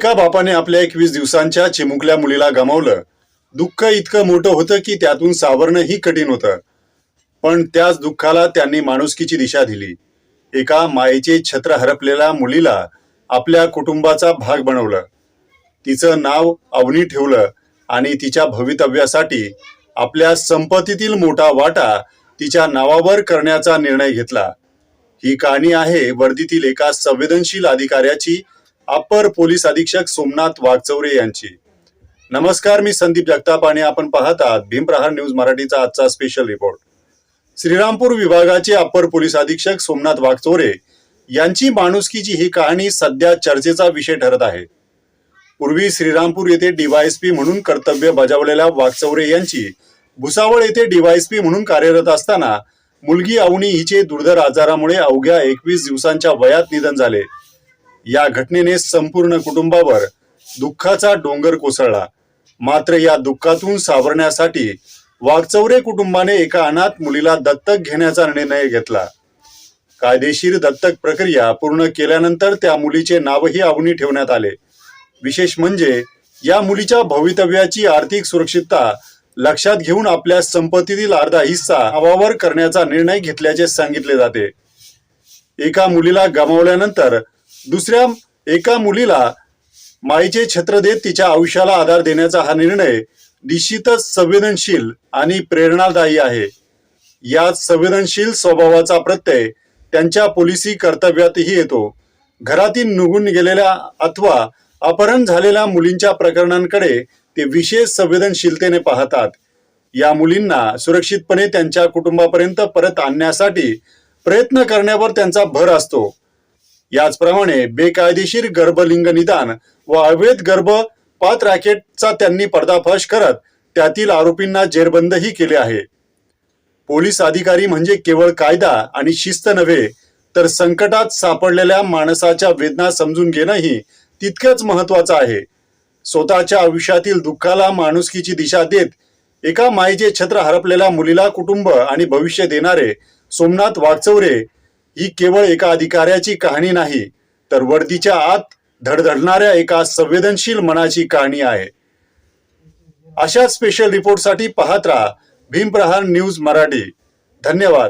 एका बापाने आपल्या 21 दिवसांच्या चिमुकल्या मुलीला गमावलं. दुःख इतकं मोठं होतं की त्यातून सावरणंही कठीण होतं. पण त्याच दुःखाला त्यांनी माणुसकीची दिशा दिली. एका मायेचे छत्र हरपलेल्या मुलीला आपल्या कुटुंबाचा भाग बनवलं. तिचं नाव अवनी ठेवलं आणि तिच्या भवितव्यासाठी आपल्या संपत्तीतील मोठा वाटा तिच्या नावावर करण्याचा निर्णय घेतला. ही कहाणी आहे वर्धीतील एका संवेदनशील अधिकाऱ्याची, अप्पर पोलीस अधीक्षक सोमनाथ वाघचौरे यांची. नमस्कार, मी संदीप जगताप आणि आपण पाहत आहात भीमप्रहार न्यूज मराठीचा आजचा स्पेशल रिपोर्ट. श्रीरामपूर विभागाचे अप्पर पोलीस अधीक्षक सोमनाथ वाघचौरे यांची माणुसकीची ही कहाणी सध्या चर्चेचा विषय ठरत आहे. पूर्वी श्रीरामपूर येथे डीवायएसपी म्हणून कर्तव्य बजावलेल्या वाघचौरे यांची भुसावळ येथे डीवायएसपी म्हणून कार्यरत असताना मुलगी अवनी हिचे दुर्धर आजारामुळे अवघ्या 21 दिवसांच्या वयात निधन झाले. या घटनेने संपूर्ण कुटुंबावर दुःखाचा डोंगर कोसळला. मात्र या दुःखातून सावरण्यासाठी वाघचौरे कुटुंबाने एका अनाथ मुलीला दत्तक घेण्याचा निर्णय घेतला. कायदेशीर दत्तक प्रक्रिया पूर्ण केल्यानंतर त्या मुलीचे नावही अवनी ठेवण्यात आले. विशेष म्हणजे या मुलीच्या भवितव्याची आर्थिक सुरक्षितता लक्षात घेऊन आपल्या संपत्तीतील अर्धा हिस्सा नावावर करण्याचा निर्णय घेतल्याचे सांगितले जाते. एका मुलीला गमावल्यानंतर दुसऱ्या एका मुलीला मायेचे छत्र देत तिच्या आयुष्याला आधार देण्याचा हा निर्णय निश्चितच संवेदनशील आणि प्रेरणादायी आहे. या संवेदनशील स्वभावाचा प्रत्यय त्यांच्या पोलिसी कर्तव्यातही येतो. घरातील निघून गेलेल्या अथवा अपहरण झालेल्या मुलींच्या प्रकरणांकडे ते विशेष संवेदनशीलतेने पाहतात. या मुलींना सुरक्षितपणे त्यांच्या कुटुंबापर्यंत परत आणण्यासाठी प्रयत्न करण्यावर त्यांचा भर असतो. याचप्रमाणे बेकायदेशीर गर्भलिंग निदान व अवैध गर्भपात रॅकेटचा त्यांनी पर्दाफाश करत त्यातील आरोपींना जेरबंदही केले आहे. पोलीस अधिकारी म्हणजे केवळ कायदा आणि शिस्त नव्हे, तर संकटात सापडलेल्या माणसाच्या वेदना समजून घेणंही तितकंच महत्वाचं आहे. स्वतःच्या आयुष्यातील दुःखाला माणुसकीची दिशा देत एका मायेचे छत्र हरपलेल्या मुलीला कुटुंब आणि भविष्य देणारे सोमनाथ वाघचौरे ही केवळ एका अधिकाऱ्याची कहाणी नाही, तर वर्दीच्या आत धडधडणाऱ्या एका संवेदनशील मनाची कहाणी आहे. अशा स्पेशल रिपोर्टसाठी पाहत राहा भीमप्रहार न्यूज मराठी. धन्यवाद.